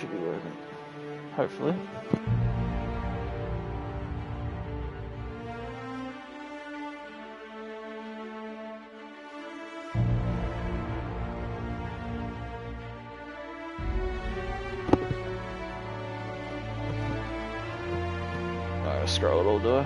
should be working. Hopefully. Alright, scroll it all, do I?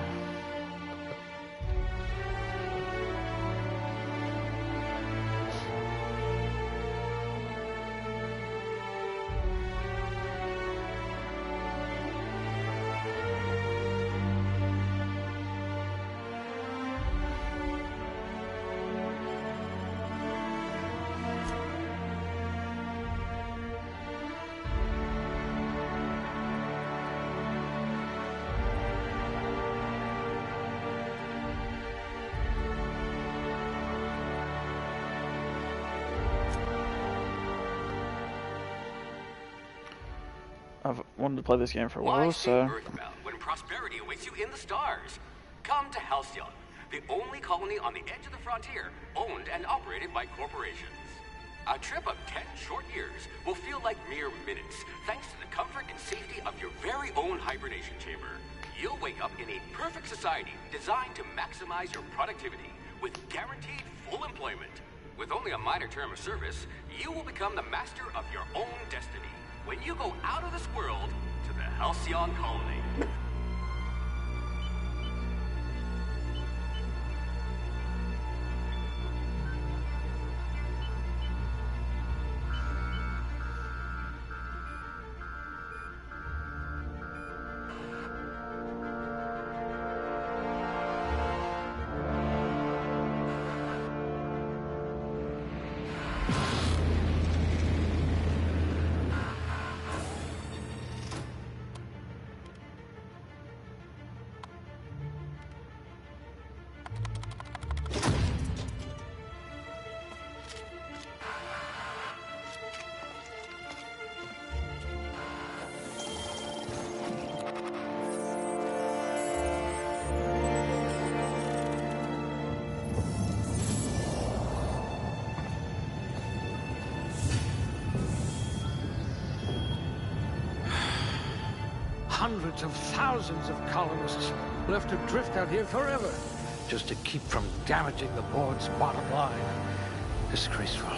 I've wanted to play this game for a while, so... when prosperity awaits you in the stars. Come to Halcyon, the only colony on the edge of the frontier, owned and operated by corporations. A trip of 10 short years will feel like mere minutes, thanks to the comfort and safety of your very own hibernation chamber. You'll wake up in a perfect society designed to maximize your productivity, with guaranteed full employment. With only a minor term of service, you will become the master of your own destiny when you go out of this world to the Halcyon colony. Hundreds of thousands of colonists left adrift out here forever, just to keep from damaging the board's bottom line. Disgraceful.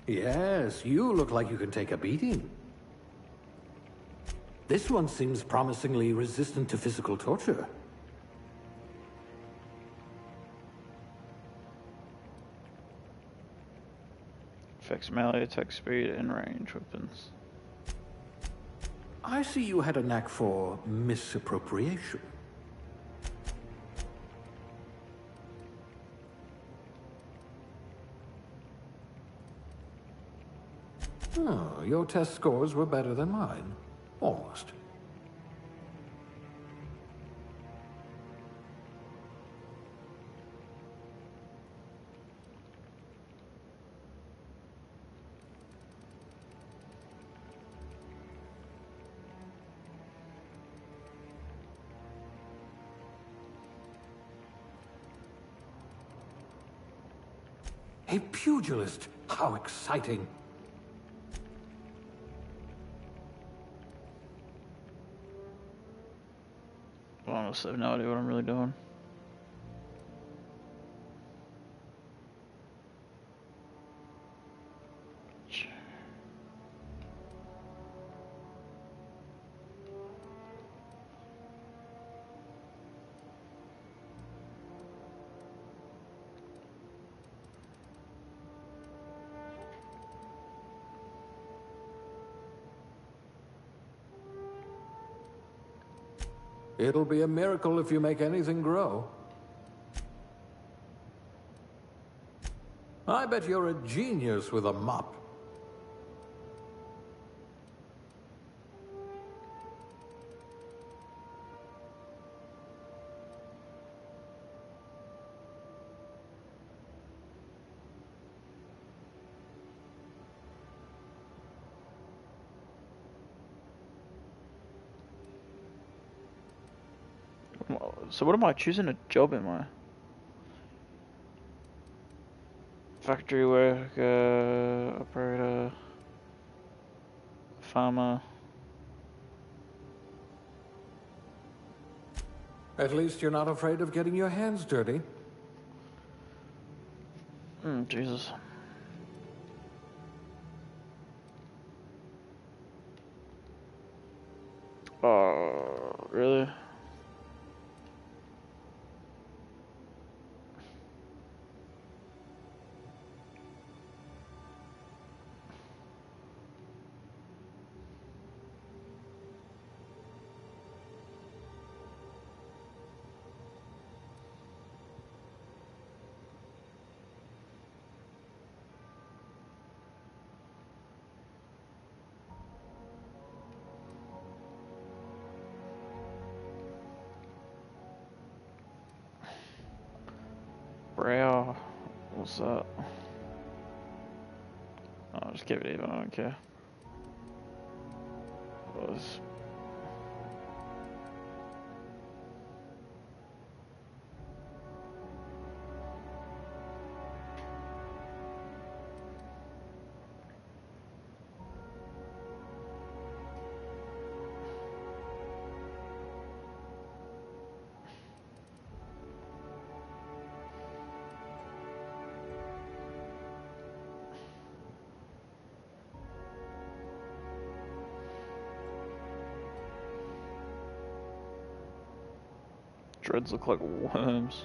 Yes, you look like you can take a beating. This one seems promisingly resistant to physical torture. Affects melee attack speed and range weapons. I see you had a knack for misappropriation. Oh, your test scores were better than mine. Almost. A pugilist! How exciting! Honestly, I have no idea what I'm really doing. It'll be a miracle if you make anything grow. I bet you're a genius with a mop. So what am I choosing a job in my factory worker, operator, farmer? At least you're not afraid of getting your hands dirty. Jesus. Oh, really? Brow. What's that? I'll just give it even, I don't care. Was. Dreads look like worms.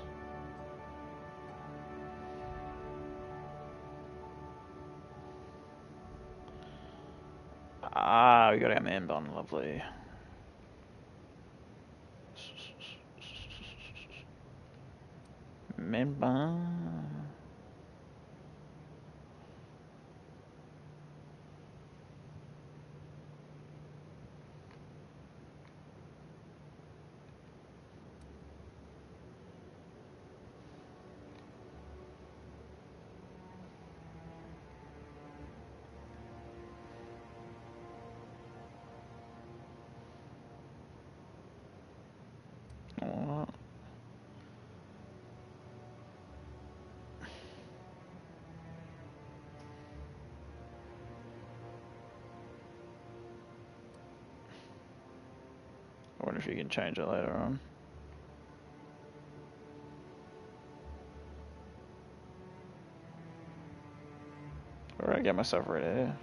Ah, we got our man bun, lovely. Man bun. What? I wonder if you can change it later on. Alright, get myself ready here.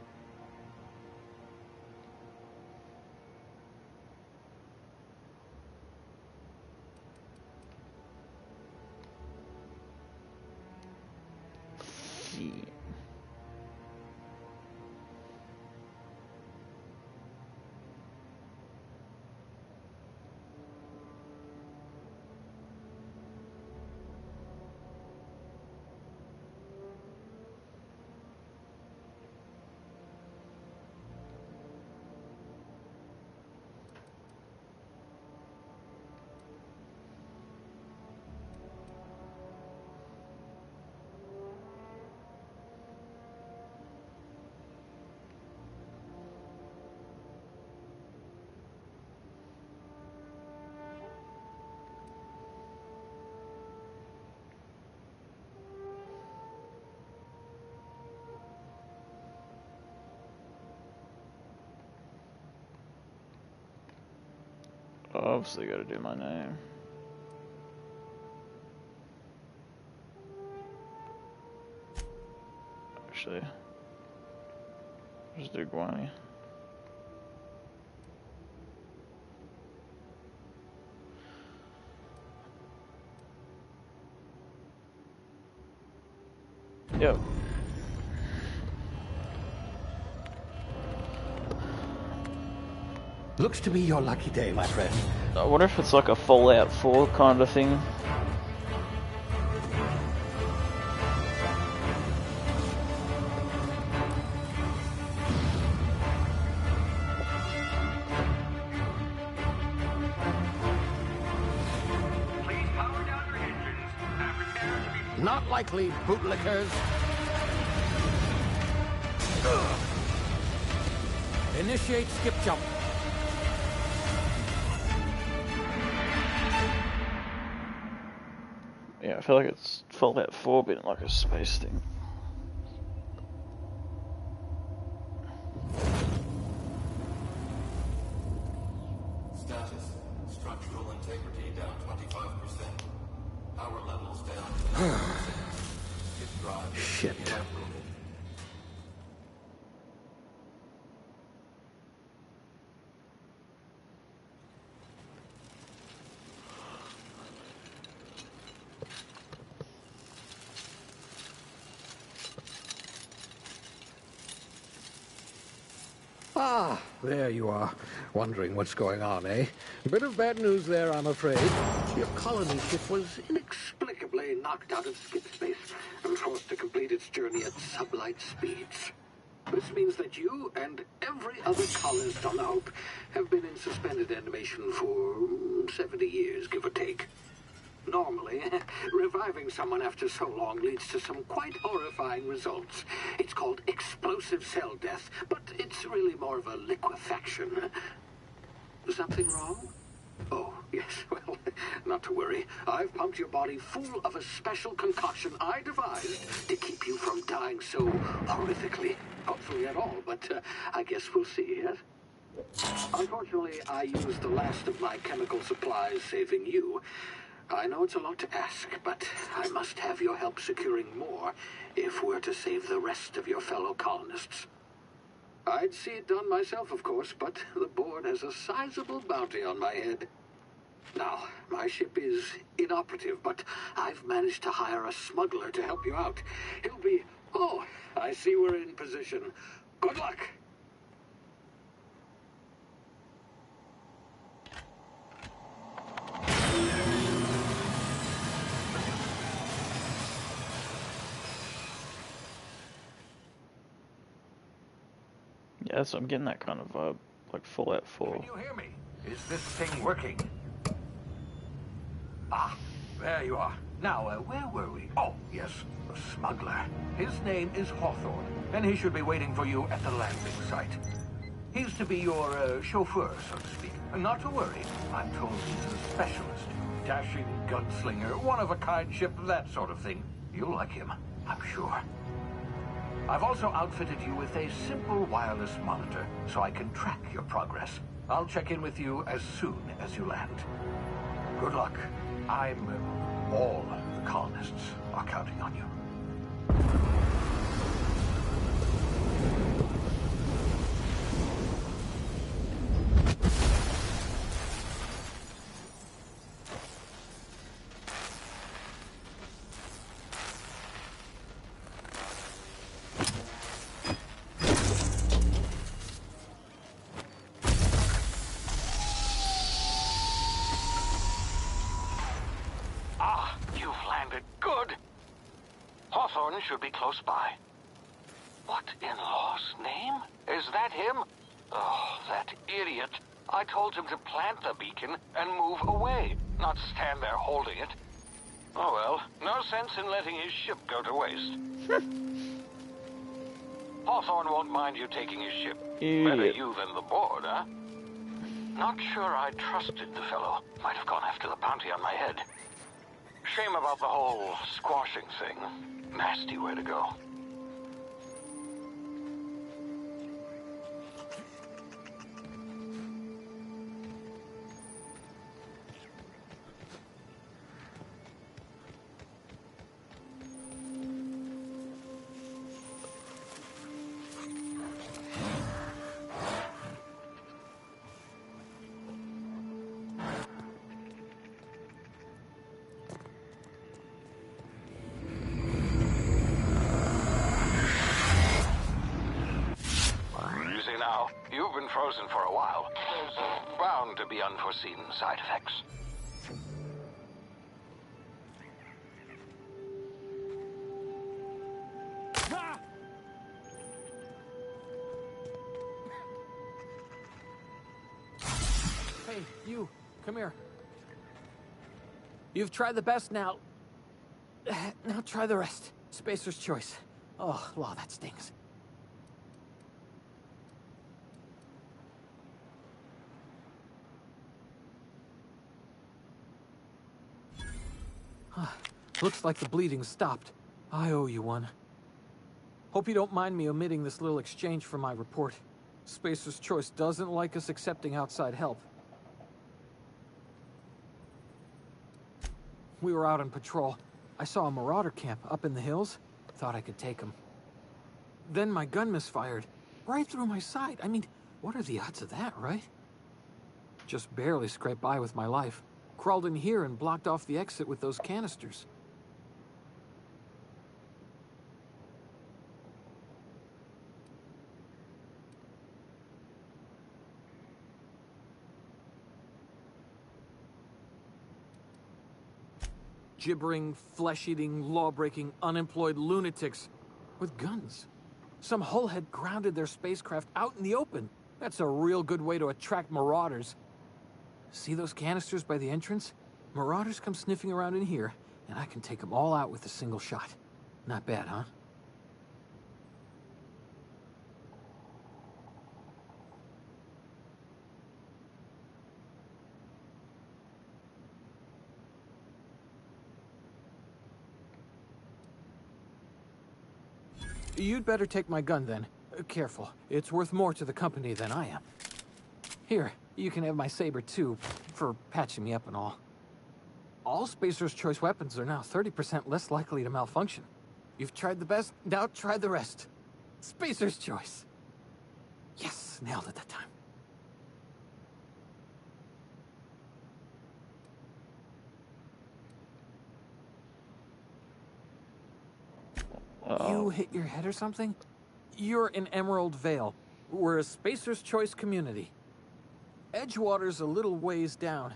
Obviously gotta do my name. Actually, just do Guani. Yep. Looks to be your lucky day, my friend. I wonder if it's like a Fallout 4 kind of thing. Please power down your engines and prepare to be... Not likely, bootlickers. Initiate skip jump. Yeah, I feel like it's Fallout 4 being like a space thing. Status. Structural integrity down 25%. Power levels down to 90%. Hit drive Shit. uprooted. Ah, there you are. Wondering what's going on, eh? A bit of bad news there, I'm afraid. Your colony ship was inexplicably knocked out of skip space and forced to complete its journey at sublight speeds. This means that you and every other colonist on the Hope have been in suspended animation for 70 years, give or take. Normally, reviving someone after so long leads to some quite horrifying results. It's called explosive cell death, but it's really more of a liquefaction. Something wrong? Oh, yes, well, not to worry. I've pumped your body full of a special concoction I devised to keep you from dying so horrifically. Hopefully at all, but I guess we'll see, yes? Unfortunately, I used the last of my chemical supplies saving you. I know it's a lot to ask, but I must have your help securing more if we're to save the rest of your fellow colonists. I'd see it done myself, of course, but the board has a sizable bounty on my head. Now, my ship is inoperative, but I've managed to hire a smuggler to help you out. He'll be... Oh, I see we're in position. Good luck! Yeah, so I'm getting that kind of vibe, like Fallout 4. Can you hear me? Is this thing working? Ah, there you are. Now, where were we? Oh, yes, the smuggler. His name is Hawthorne, and he should be waiting for you at the landing site. He's to be your chauffeur, so to speak. Not to worry, I'm told he's a specialist. Dashing gunslinger, one-of-a-kind ship, that sort of thing. You'll like him, I'm sure. I've also outfitted you with a simple wireless monitor, so I can track your progress. I'll check in with you as soon as you land. Good luck. All the colonists are counting on you. Hawthorne should be close by. What in law's name? Is that him? Oh, that idiot. I told him to plant the beacon and move away, not stand there holding it. Oh well, no sense in letting his ship go to waste. Hawthorne won't mind you taking his ship. Better you than the board, huh? Not sure I trusted the fellow. Might have gone after the bounty on my head. Shame about the whole squashing thing. Nasty way to go. Now, you've been frozen for a while. There's bound to be unforeseen side effects. Hey, you, come here. You've tried the best now. Now try the rest. Spacer's choice. Oh, law, that stings. Looks like the bleeding stopped. I owe you one. Hope you don't mind me omitting this little exchange from my report. Spacer's Choice doesn't like us accepting outside help. We were out on patrol. I saw a marauder camp up in the hills. Thought I could take him. Then my gun misfired. Right through my side. I mean, what are the odds of that, right? Just barely scraped by with my life. Crawled in here and blocked off the exit with those canisters. Gibbering, flesh-eating, law-breaking, unemployed lunatics with guns. Some hullhead grounded their spacecraft out in the open. That's a real good way to attract marauders. See those canisters by the entrance? Marauders come sniffing around in here, and I can take them all out with a single shot. Not bad, huh? You'd better take my gun, then. Careful. It's worth more to the company than I am. Here, you can have my saber, too, for patching me up and all. All Spacer's Choice weapons are now 30% less likely to malfunction. You've tried the best, now try the rest. Spacer's Choice. Yes, nailed it that time. You hit your head or something? You're in Emerald Vale. We're a Spacer's Choice community. Edgewater's a little ways down.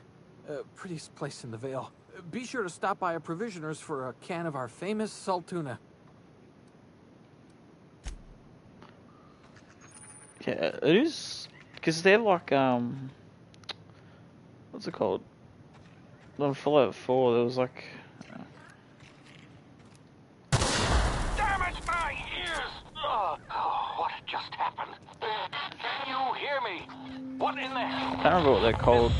Prettiest place in the Vale. Be sure to stop by a provisioner's for a can of our famous salt tuna. Yeah, it is, because they're like, what's it called? On Fallout 4, there was like... Damn it, my ears! Oh, what just happened? Can you hear me? What in the hell? I can't remember what they're called.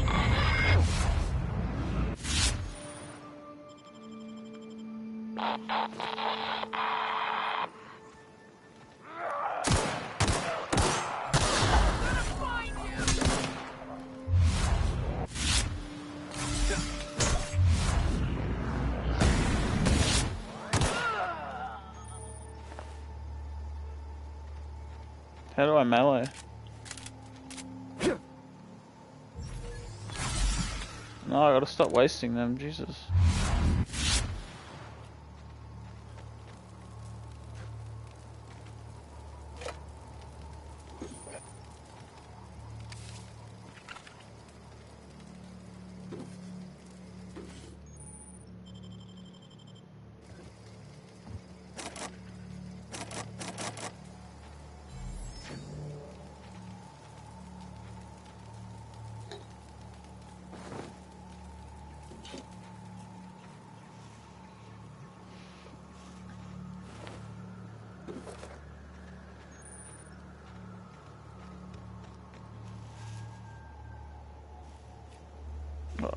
How do I melee? No, I gotta stop wasting them, Jesus.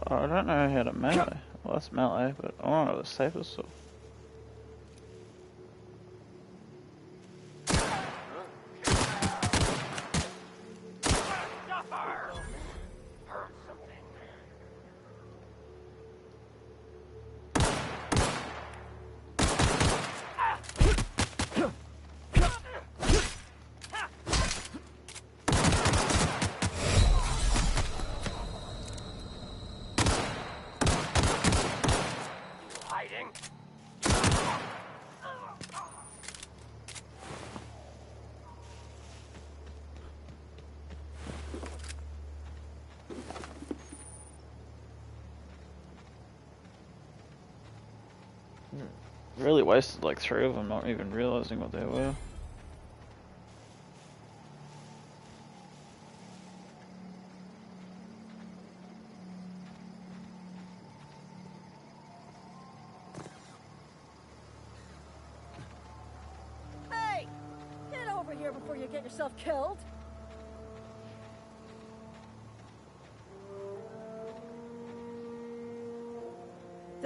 I don't know how to melee. Well, that's melee, but I don't know the safest stuff. Really wasted like 3 of them, not even realizing what they were. Hey! Get over here before you get yourself killed!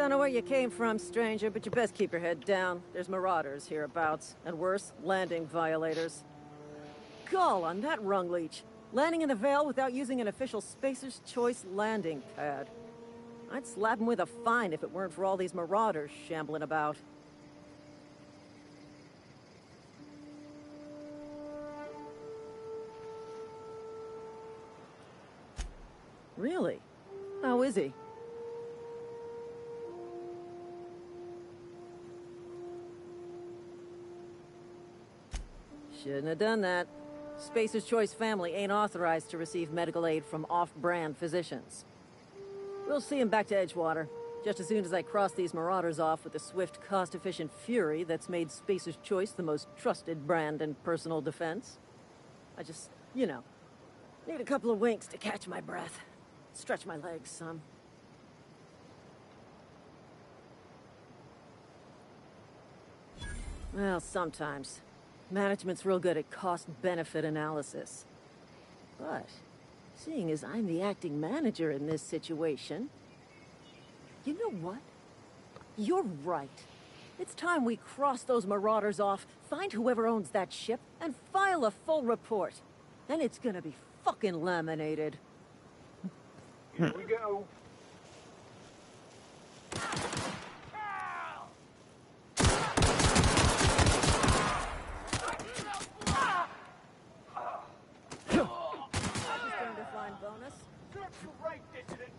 Don't know where you came from, stranger, but you best keep your head down. There's marauders hereabouts, and worse, landing violators. Gall on that rung leech. Landing in the Vale without using an official Spacer's Choice landing pad. I'd slap him with a fine if it weren't for all these marauders shambling about. Really? How is he? Shouldn't have done that. Spacer's Choice family ain't authorized to receive medical aid from off-brand physicians. We'll see him back to Edgewater, just as soon as I cross these marauders off with the swift, cost-efficient fury that's made Spacer's Choice the most trusted brand in personal defense. I just, you know, need a couple of winks to catch my breath. Stretch my legs some. Well, sometimes. Management's real good at cost-benefit analysis. But, seeing as I'm the acting manager in this situation... You know what? You're right. It's time we cross those marauders off, find whoever owns that ship, and file a full report. Then it's gonna be fucking laminated. Here we go. Bonus. Serves you right, dissident.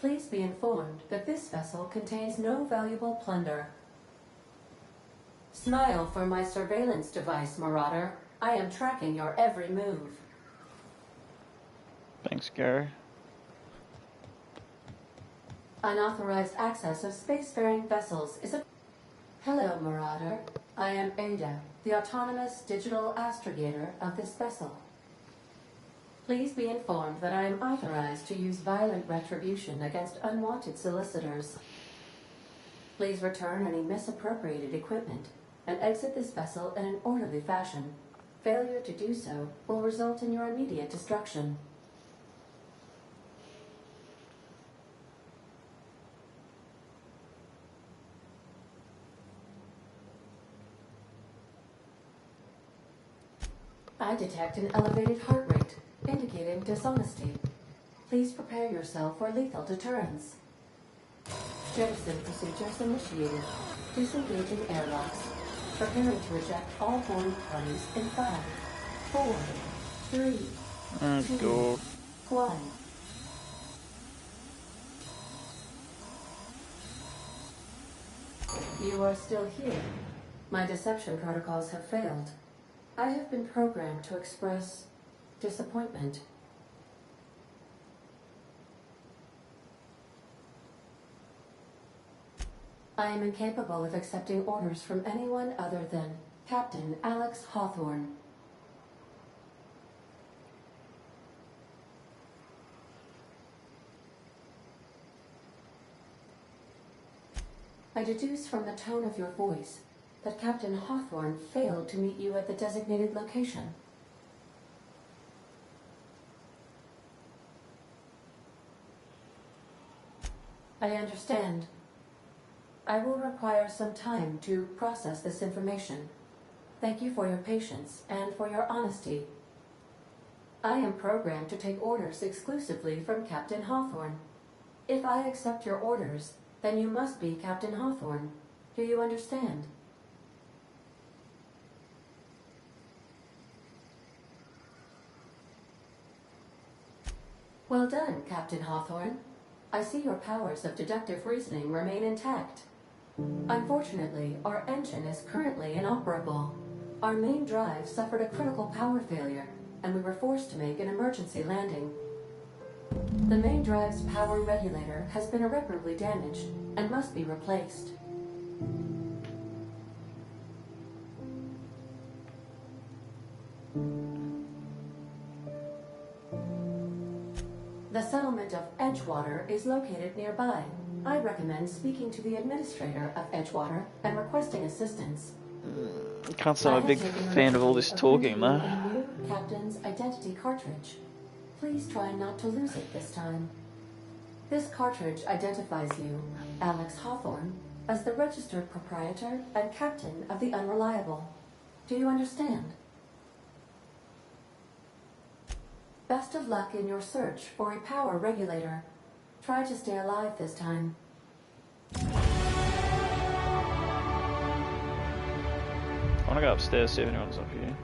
Please be informed that this vessel contains no valuable plunder. Smile for my surveillance device, Marauder. I am tracking your every move. Thanks, Gary. Unauthorized access of spacefaring vessels is a... Hello, Marauder. I am Ada, the autonomous digital astrogator of this vessel. Please be informed that I am authorized to use violent retribution against unwanted solicitors. Please return any misappropriated equipment and exit this vessel in an orderly fashion. Failure to do so will result in your immediate destruction. I detect an elevated heart rate, indicating dishonesty. Please prepare yourself for lethal deterrence. Jettison procedures initiated. Disengaging airlocks. Preparing to eject all boarding parties in 5, 4, 3, 2, 1. You are still here. My deception protocols have failed. I have been programmed to express disappointment. I am incapable of accepting orders from anyone other than Captain Alex Hawthorne. I deduce from the tone of your voice that Captain Hawthorne failed to meet you at the designated location. I understand. I will require some time to process this information. Thank you for your patience and for your honesty. I am programmed to take orders exclusively from Captain Hawthorne. If I accept your orders, then you must be Captain Hawthorne. Do you understand? Well done, Captain Hawthorne. I see your powers of deductive reasoning remain intact. Unfortunately, our engine is currently inoperable. Our main drive suffered a critical power failure, and we were forced to make an emergency landing. The main drive's power regulator has been irreparably damaged and must be replaced. The settlement of Edgewater is located nearby. I recommend speaking to the administrator of Edgewater and requesting assistance. Can't say I'm a big fan of all this talking, though. A new captain's identity cartridge. Please try not to lose it this time. This cartridge identifies you, Alex Hawthorne, as the registered proprietor and captain of the Unreliable. Do you understand? Best of luck in your search for a power regulator. Try to stay alive this time. I want to go upstairs, see if anyone's up here.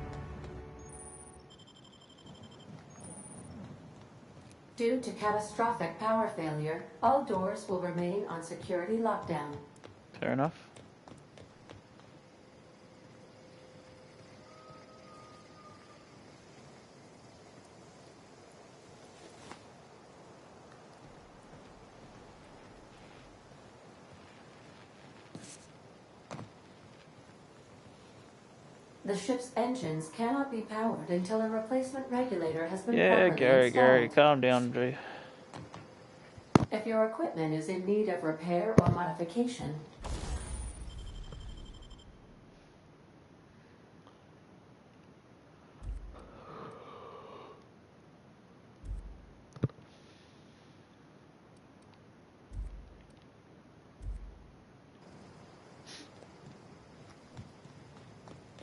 Due to catastrophic power failure, all doors will remain on security lockdown. Fair enough. The ship's engines cannot be powered until a replacement regulator has been Yeah, properly Gary, installed. calm down, G. If your equipment is in need of repair or modification,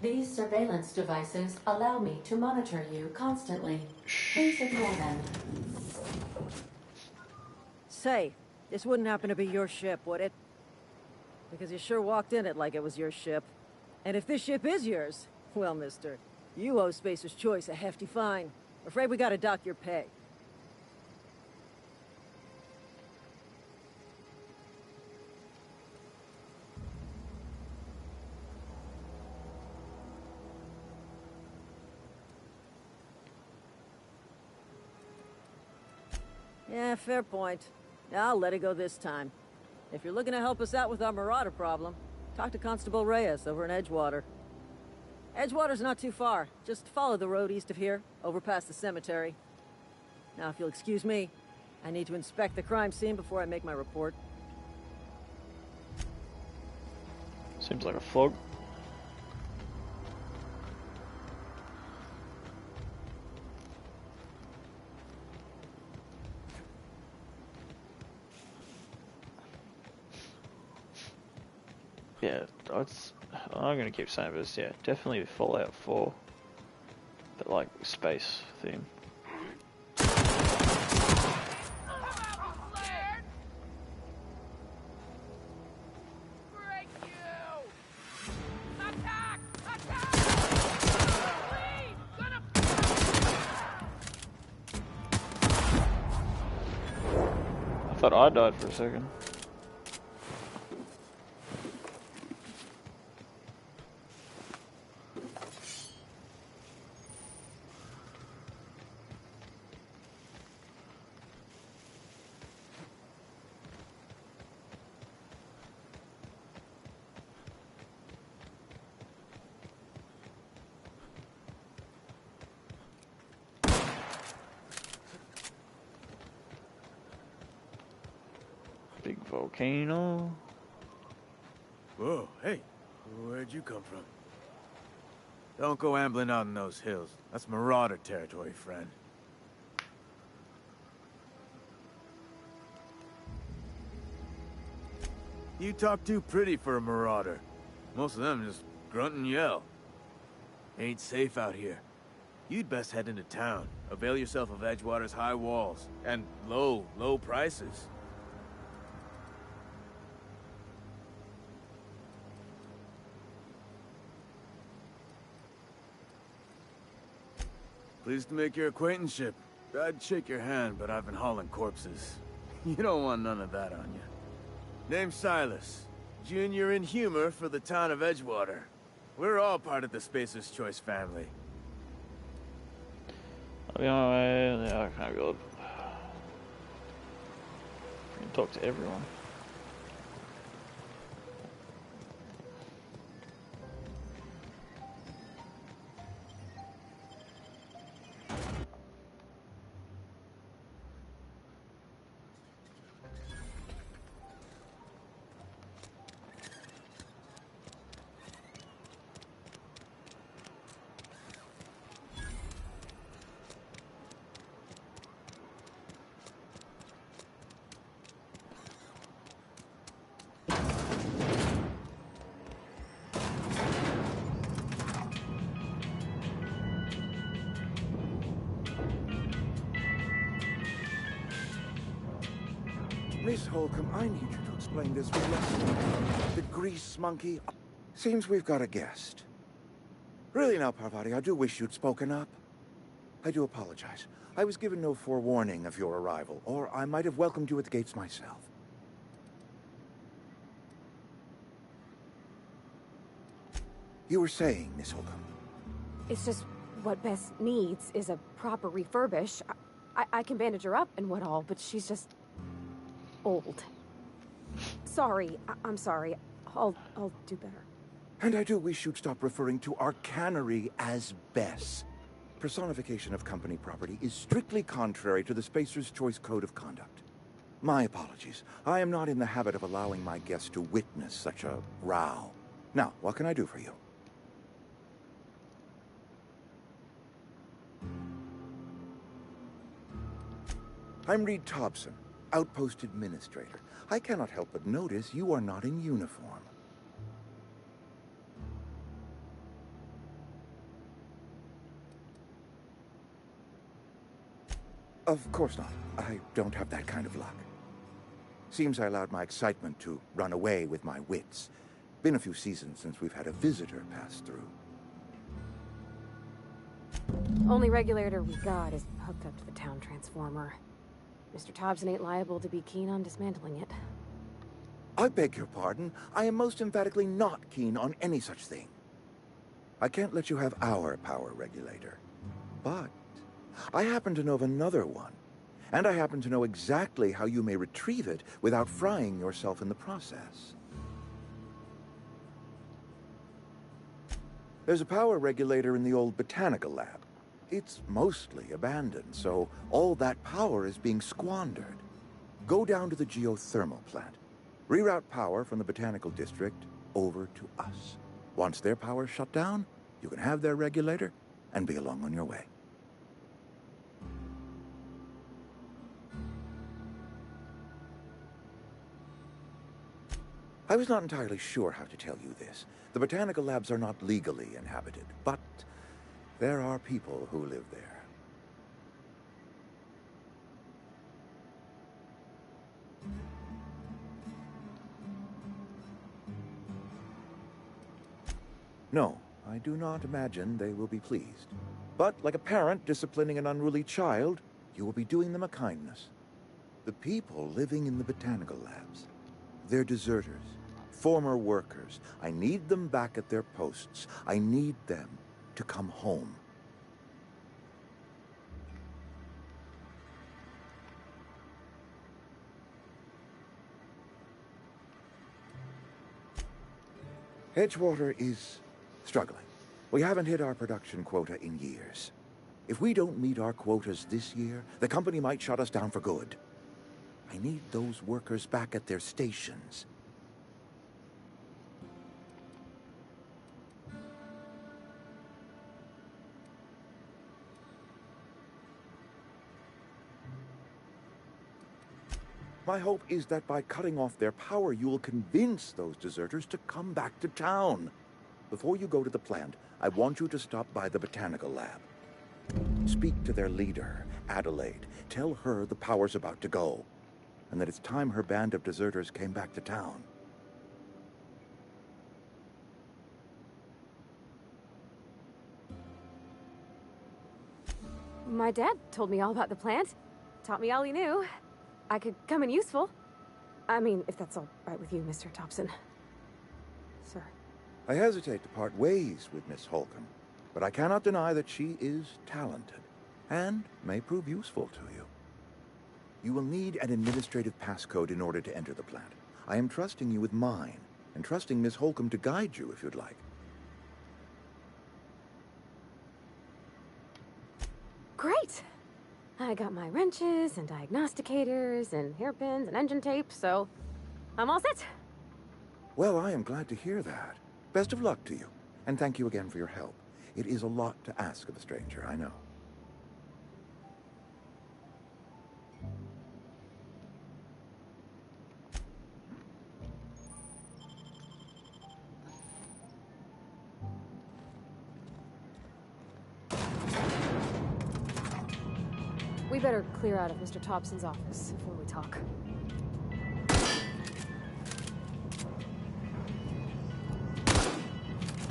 these surveillance devices allow me to monitor you constantly. Please ignore them. Say, this wouldn't happen to be your ship, would it? Because you sure walked in it like it was your ship. And if this ship is yours, well, mister, you owe Spacer's Choice a hefty fine. Afraid we gotta dock your pay. Yeah, fair point. I'll let it go this time. If you're looking to help us out with our Marauder problem, talk to Constable Reyes over in Edgewater. Edgewater's not too far. Just follow the road east of here, over past the cemetery. Now, if you'll excuse me, I need to inspect the crime scene before I make my report. Seems like a fog. Yeah, I'm gonna keep saying this. Yeah, definitely Fallout 4, but like space theme. I thought I died for a second. Big volcano. Whoa, hey, where'd you come from? Don't go ambling out in those hills. That's Marauder territory, friend. You talk too pretty for a Marauder. Most of them just grunt and yell. Ain't safe out here. You'd best head into town. Avail yourself of Edgewater's high walls. And low prices. Pleased to make your acquaintanceship. I'd shake your hand, but I've been hauling corpses. You don't want none of that on you. Name's Silas. Junior in humor for the town of Edgewater. We're all part of the Spacer's Choice family. I'll be on my way. Yeah, I can't go. talk to everyone. Miss Holcomb, I need you to explain this with less the grease monkey. Seems we've got a guest. Really now, Parvati, I do wish you'd spoken up. I do apologize. I was given no forewarning of your arrival, or I might have welcomed you at the gates myself. You were saying, Miss Holcomb. It's just what Bess needs is a proper refurbish. I can bandage her up and what all, but she's just old. Sorry, I'm sorry. I'll do better. And I do wish you'd stop referring to our cannery as Bess. Personification of company property is strictly contrary to the Spacer's Choice Code of Conduct. My apologies. I am not in the habit of allowing my guests to witness such a row. Now, what can I do for you? I'm Reed Thompson, Outpost Administrator. I cannot help but notice you are not in uniform. Of course not. I don't have that kind of luck. Seems I allowed my excitement to run away with my wits. Been a few seasons since we've had a visitor pass through. Only regulator we got is hooked up to the town transformer. Mr. Thompson ain't liable to be keen on dismantling it. I beg your pardon. I am most emphatically not keen on any such thing. I can't let you have our power regulator. But I happen to know of another one. And I happen to know exactly how you may retrieve it without frying yourself in the process. There's a power regulator in the old botanical lab. It's mostly abandoned, so all that power is being squandered. Go down to the geothermal plant. Reroute power from the botanical district over to us. Once their power's shut down, you can have their regulator and be along on your way. I was not entirely sure how to tell you this. The botanical labs are not legally inhabited, but there are people who live there. No, I do not imagine they will be pleased. But like a parent disciplining an unruly child, you will be doing them a kindness. The people living in the botanical labs, they're deserters, former workers. I need them back at their posts. I need them to come home. Edgewater is struggling. We haven't hit our production quota in years. If we don't meet our quotas this year, the company might shut us down for good. I need those workers back at their stations. My hope is that by cutting off their power, you will convince those deserters to come back to town. Before you go to the plant, I want you to stop by the botanical lab. Speak to their leader, Adelaide. Tell her the power's about to go, and that it's time her band of deserters came back to town. My dad told me all about the plant. Taught me all he knew. I could come in useful. I mean, if that's all right with you, Mr. Thompson. Sir. I hesitate to part ways with Miss Holcomb, but I cannot deny that she is talented, and may prove useful to you. You will need an administrative passcode in order to enter the plant. I am trusting you with mine, and trusting Miss Holcomb to guide you if you'd like. Great! I got my wrenches and diagnosticators and hairpins and engine tape, so I'm all set. Well, I am glad to hear that. Best of luck to you, and thank you again for your help. It is a lot to ask of a stranger, I know. We better clear out of Mr. Thompson's office before we talk.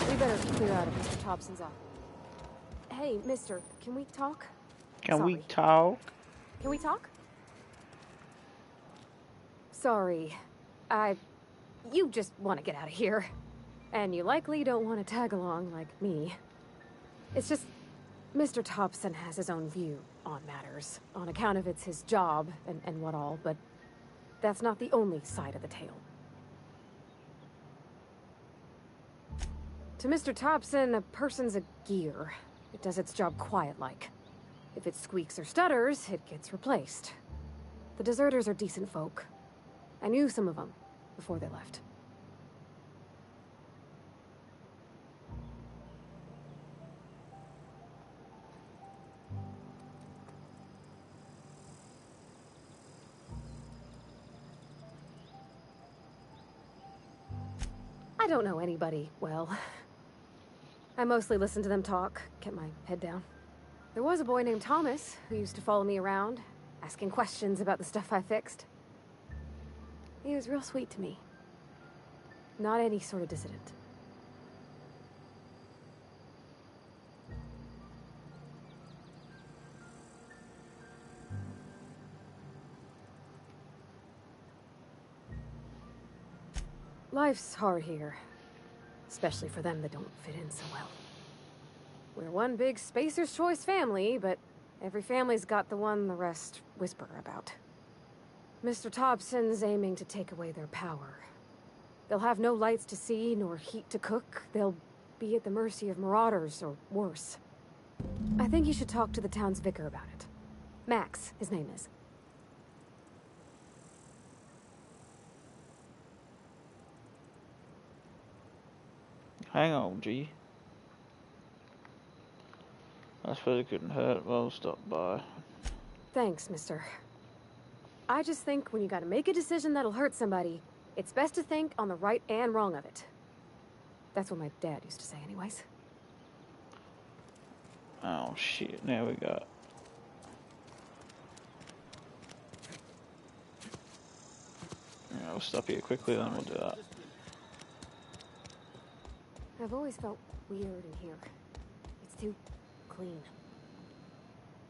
We better clear out of Mr. Thompson's office. Hey, mister, can we talk? Can we Sorry. talk? Can we talk? Sorry. You just want to get out of here. And you likely don't want to tag along like me. It's just, Mr. Thompson has his own view on matters, on account of it's his job and what all, but that's not the only side of the tale. To Mr. Thompson, a person's a gear. It does its job quiet-like. If it squeaks or stutters, it gets replaced. The deserters are decent folk. I knew some of them before they left. I don't know anybody well. I mostly listen to them talk, kept my head down. There was a boy named Thomas who used to follow me around, asking questions about the stuff I fixed. He was real sweet to me. Not any sort of dissident. Life's hard here. Especially for them that don't fit in so well. We're one big Spacer's Choice family, but every family's got the one the rest whisper about. Mr. Thompson's aiming to take away their power. They'll have no lights to see, nor heat to cook. They'll be at the mercy of marauders, or worse. I think you should talk to the town's vicar about it. Max, his name is. Hang on, G. I suppose it couldn't hurt. Well, stop by. Thanks, mister. I just think when you gotta make a decision that'll hurt somebody, it's best to think on the right and wrong of it. That's what my dad used to say anyways. Oh shit, now we got... Yeah, we'll stop here quickly, then we'll do that. I've always felt weird in here. It's too clean.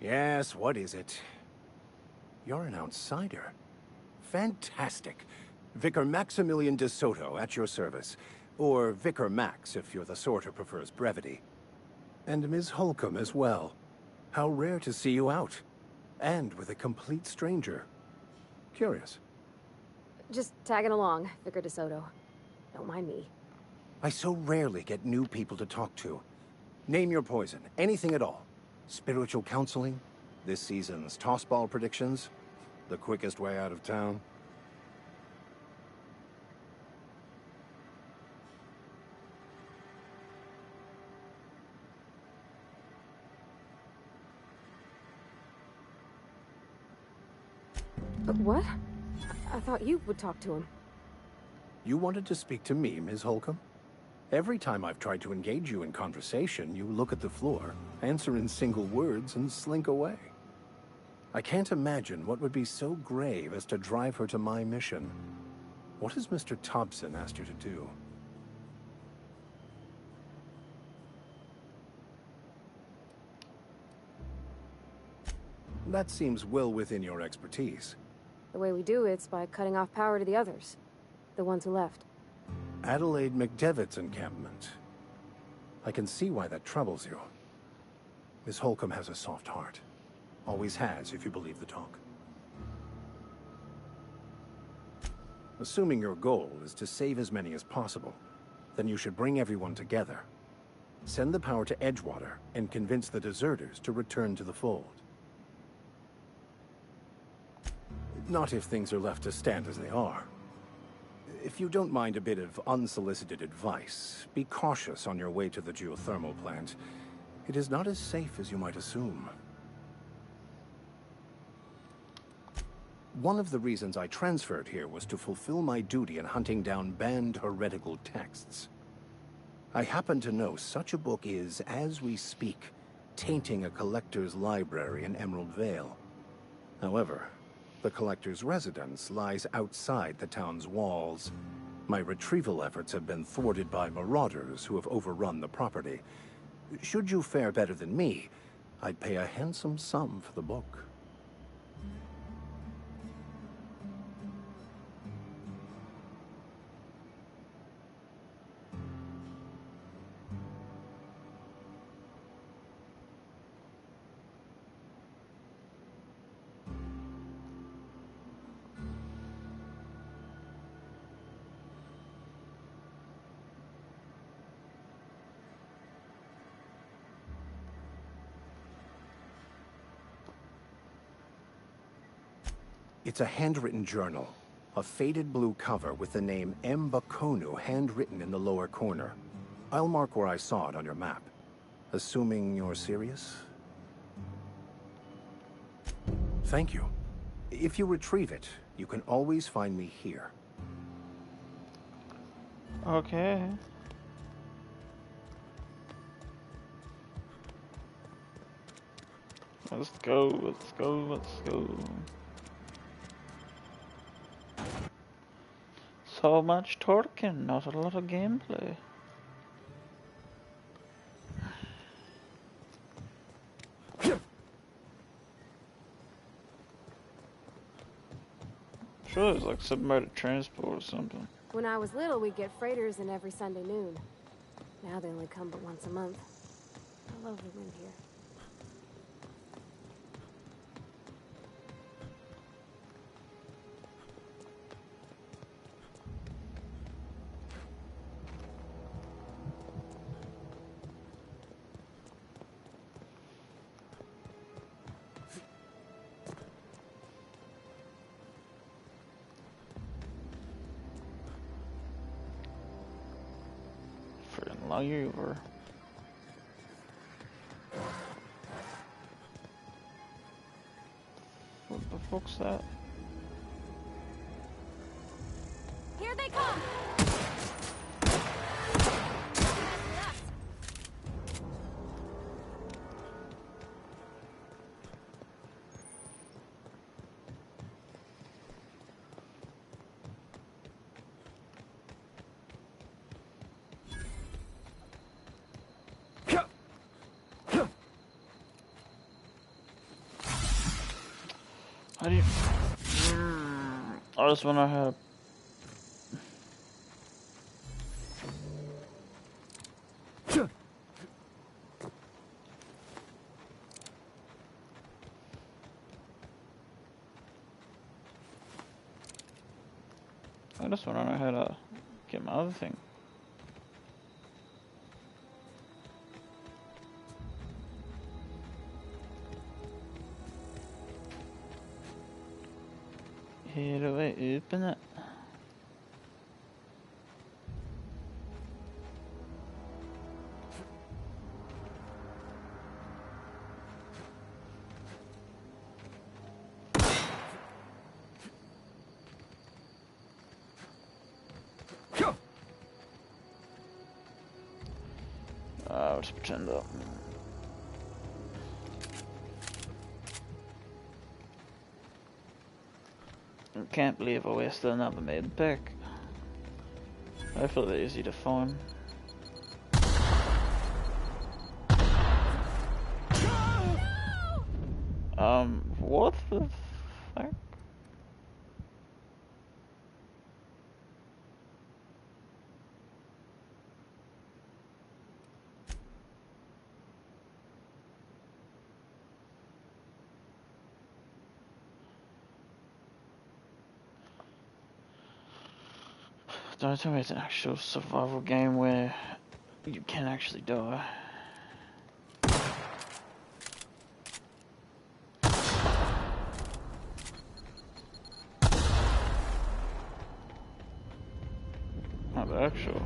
Yes, what is it? You're an outsider. Fantastic. Vicar Maximilian de Soto at your service. Or Vicar Max, if you're the sort who prefers brevity. And Ms. Holcomb as well. How rare to see you out. And with a complete stranger. Curious. Just tagging along, Vicar de Soto. Don't mind me. I so rarely get new people to talk to. Name your poison, anything at all. Spiritual counseling, this season's tossball predictions, the quickest way out of town. What? I thought you would talk to him. You wanted to speak to me, Ms. Holcomb? Every time I've tried to engage you in conversation, you look at the floor, answer in single words, and slink away. I can't imagine what would be so grave as to drive her to my mission. What has Mr. Thompson asked you to do? That seems well within your expertise. The way we do it's by cutting off power to the others. The ones who left. Adelaide McDevitt's encampment. I can see why that troubles you. Miss Holcomb has a soft heart. Always has, if you believe the talk. Assuming your goal is to save as many as possible, then you should bring everyone together. Send the power to Edgewater and convince the deserters to return to the fold. Not if things are left to stand as they are. If you don't mind a bit of unsolicited advice, be cautious on your way to the geothermal plant. It is not as safe as you might assume. One of the reasons I transferred here was to fulfill my duty in hunting down banned heretical texts. I happen to know such a book is, as we speak, tainting a collector's library in Emerald Vale. However, the collector's residence lies outside the town's walls. My retrieval efforts have been thwarted by marauders who have overrun the property. Should you fare better than me, I'd pay a handsome sum for the book. It's a handwritten journal. A faded blue cover with the name M. Bakonu handwritten in the lower corner. I'll mark where I saw it on your map. Assuming you're serious? Thank you. If you retrieve it, you can always find me here. Okay. Let's go, let's go, let's go. So much talking, not a lot of gameplay. Sure, there's like submarine transport or something. When I was little, we'd get freighters in every Sunday noon. Now they only come but once a month. I love the wind here. Freaking layover. What the fuck's that? Here they come! How do you... I just wanna have... I just wanna know how to get my other thing. How do I open it? I'll just pretend that. I can't believe I wasted another med pack. Hopefully they're easy to find. What the fuck? Don't tell me it's an actual survival game where you can actually die. Not the actual.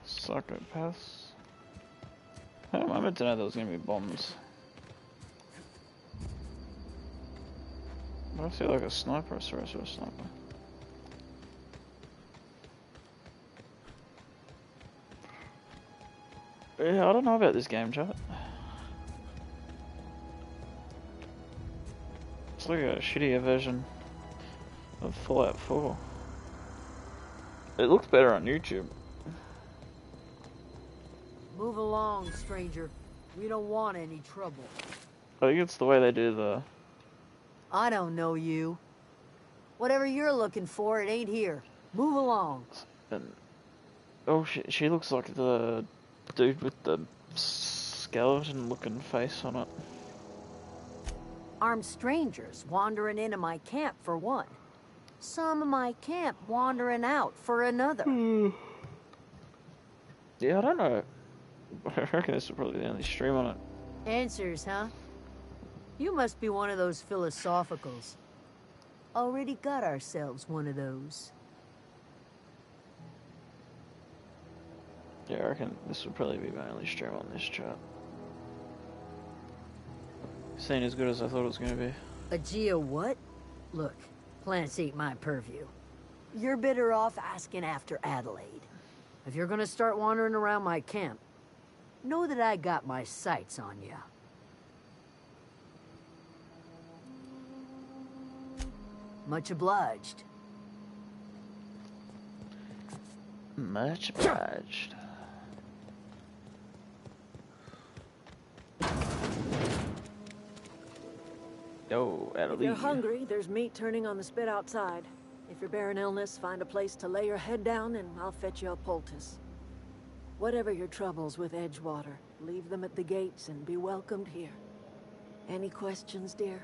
Psychopaths. How am I meant to know there was gonna be bombs? I feel like a sniper. I swear I saw a sniper. Yeah, I don't know about this game, chat. It's like a shittier version of Fallout 4. It looks better on YouTube. Move along, stranger. We don't want any trouble. I think it's the way they do the... I don't know you. Whatever you're looking for, it ain't here. Move along. And, oh, she looks like the dude with the skeleton-looking face on it. Armed strangers wandering into my camp for one. Some of my camp wandering out for another. Yeah, I don't know. I reckon this is probably the only stream on it. Answers, huh? You must be one of those philosophicals. Already got ourselves one of those. Yeah, I reckon this would probably be my only stream on this chat. This ain't as good as I thought it was going to be. A geo what? Look, plants ain't my purview. You're better off asking after Adelaide. If you're gonna start wandering around my camp, know that I got my sights on you. Much obliged. Much obliged. Yo, Adelaide. If you're hungry, there's meat turning on the spit outside. If you're bearing illness, find a place to lay your head down and I'll fetch you a poultice. Whatever your troubles with Edgewater, leave them at the gates and be welcomed here. Any questions, dear?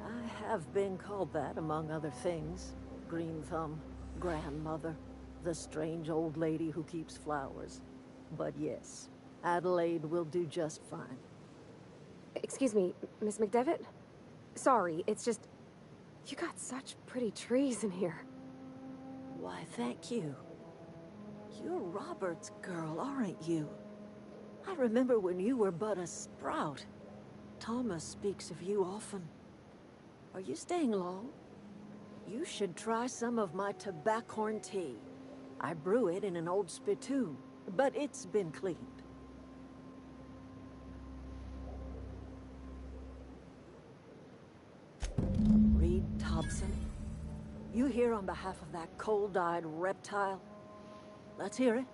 I have been called that, among other things. Green Thumb, grandmother, the strange old lady who keeps flowers. But yes, Adelaide will do just fine. Excuse me, Miss McDevitt? Sorry, it's just... You got such pretty trees in here. Why, thank you. You're Robert's girl, aren't you? I remember when you were but a sprout. Thomas speaks of you often. Are you staying long? You should try some of my tobaccorn tea. I brew it in an old spittoon, but it's been cleaned. Reed Thompson, you here on behalf of that cold-eyed reptile? Let's hear it.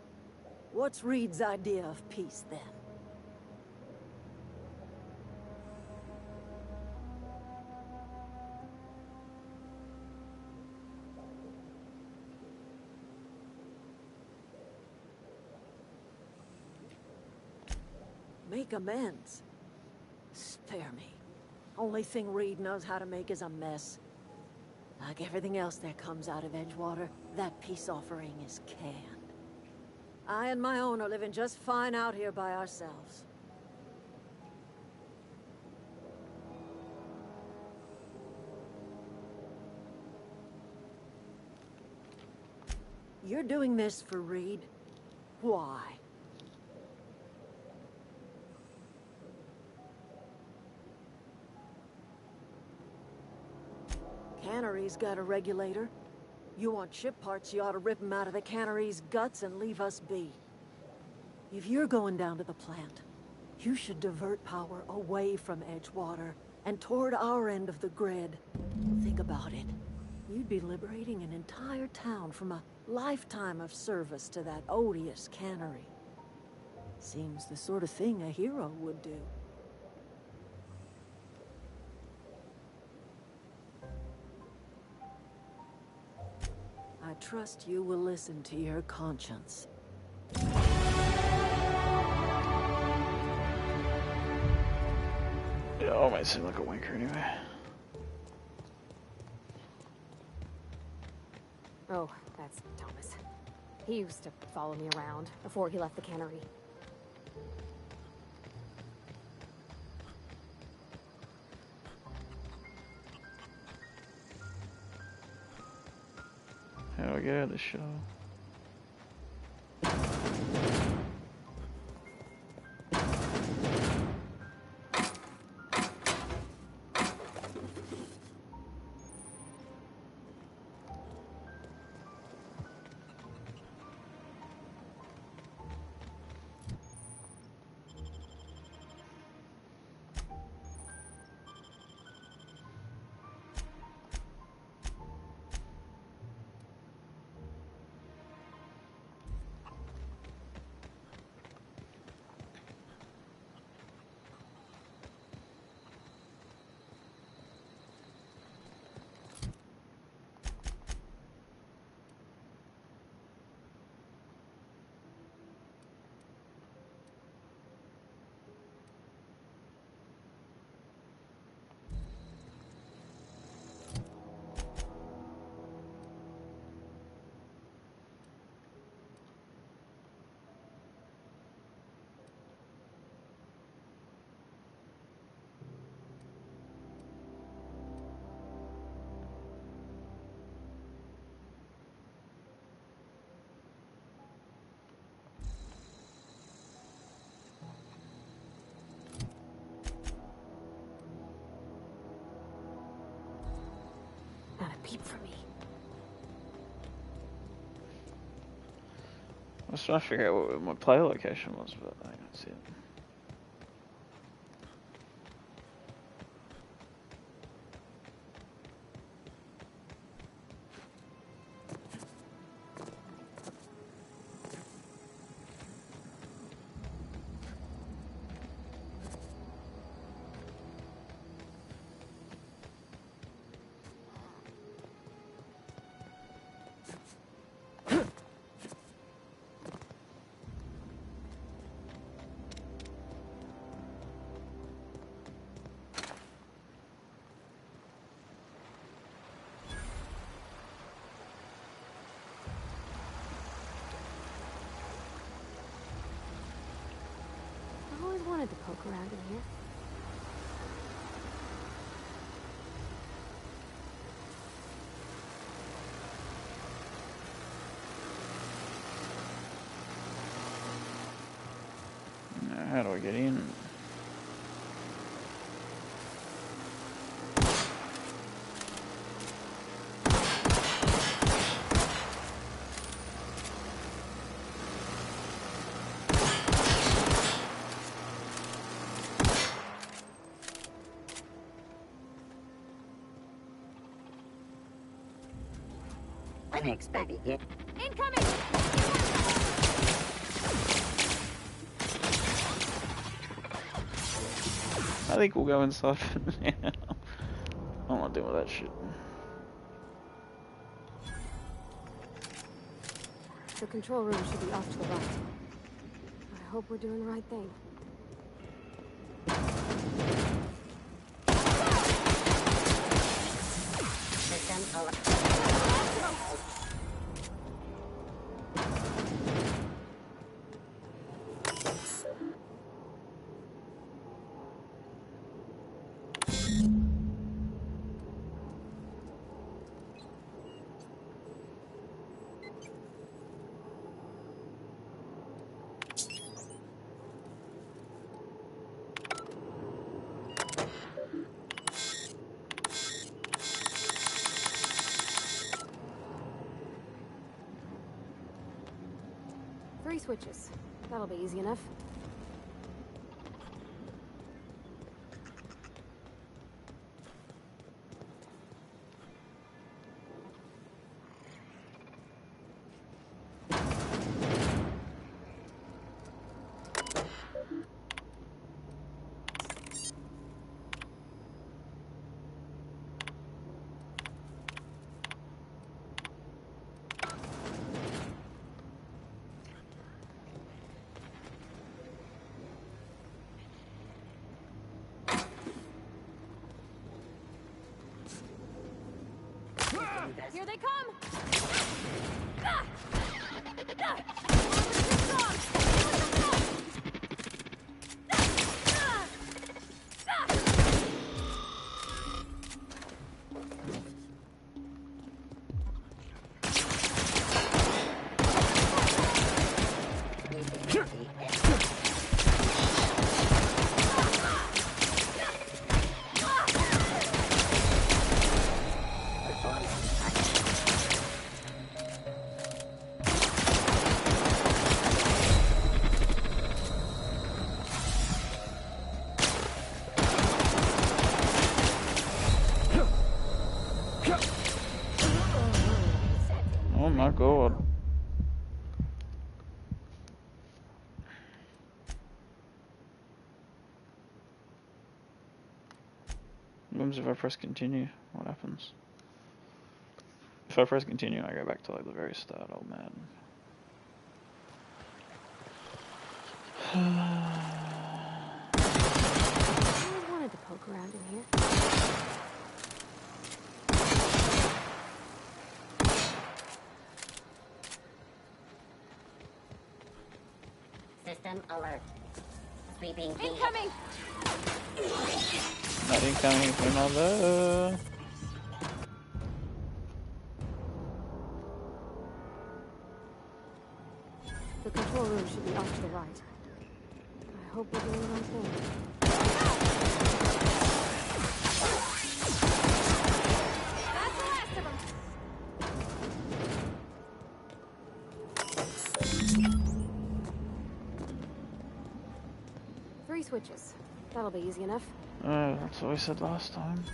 What's Reed's idea of peace, then? Make amends. Spare me. Only thing Reed knows how to make is a mess. Like everything else that comes out of Edgewater, that peace offering is canned. I and my own are living just fine out here by ourselves. You're doing this for Reed? Why? Cannery's got a regulator. You want ship parts, you ought to rip them out of the cannery's guts and leave us be. If you're going down to the plant, you should divert power away from Edgewater and toward our end of the grid. Think about it. You'd be liberating an entire town from a lifetime of service to that odious cannery. Seems the sort of thing a hero would do. I trust you will listen to your conscience. Yeah, I might seem like a wanker anyway. Oh, that's Thomas. He used to follow me around before he left the cannery. How do I get out of the show? Not a peep from me. I was trying to figure out what my play location was, but I can't see it. I've always wanted to poke around in here. Now, how do I get in? Unexpected hit. Incoming! I think we'll go inside for now. I'm not dealing with that shit. The control room should be off to the right. I hope we're doing the right thing. Three switches. That'll be easy enough. vessel. Here they come! Oh my god. What happens if I press continue? What happens? If I press continue, I go back to like the very start. Oh man. I wanted to poke around in here. System alert. Sweeping. Incoming! Not incoming for another. The control room should be off to the right. I hope we're doing the right thing. That's the last of them! 3 switches. That'll be easy enough. That's what I said last time.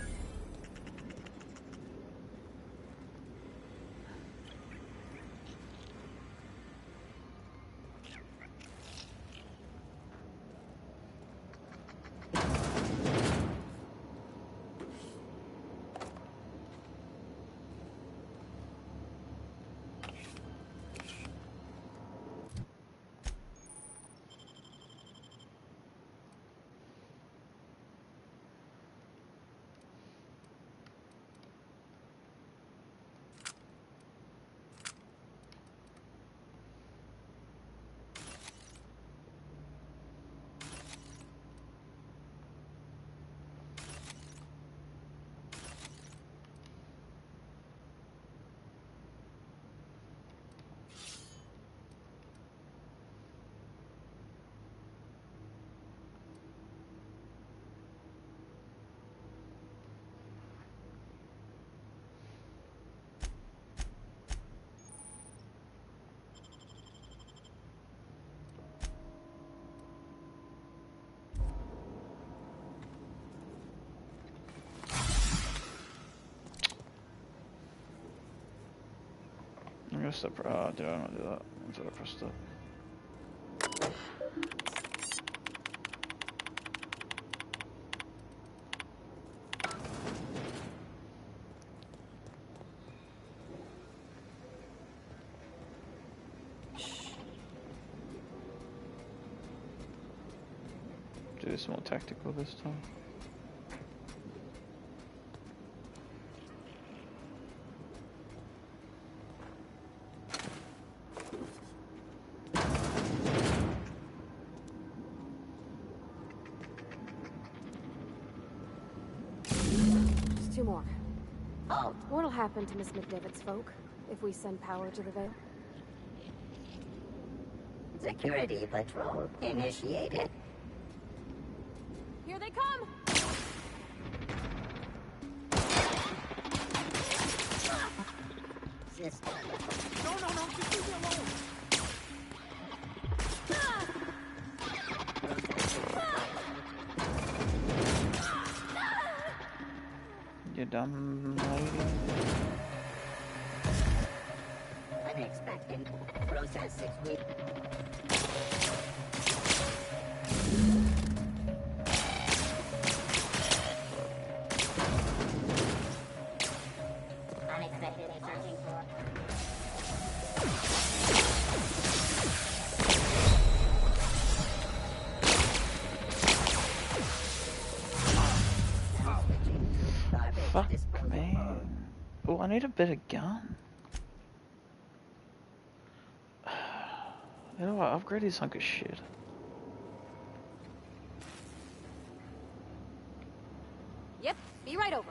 I'm gonna stop. Did I not do that? Did I press that? Do this more tactical this time. Just 2 more. What'll happen to Miss McDevitt's folk if we send power to the Veil? Security patrol initiated. Here they come! System. No, just leave me alone. You done, lady? Unexpected. Process 6 weeks. Unexpected. Searching for. Fuck, man. Oh, I need a better gun. You know what? Upgrade this hunk of shit. Yep, be right over.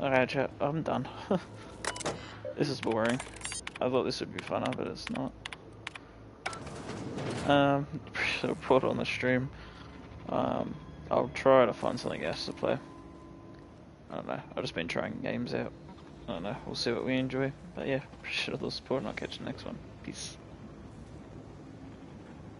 Okay, chat, I'm done. This is boring. I thought this would be funner, but it's not. Should have put it on the stream. I'll try to find something else to play. I don't know, I've just been trying games out. I don't know, we'll see what we enjoy. But yeah, appreciate all the support and I'll catch you next one. Peace.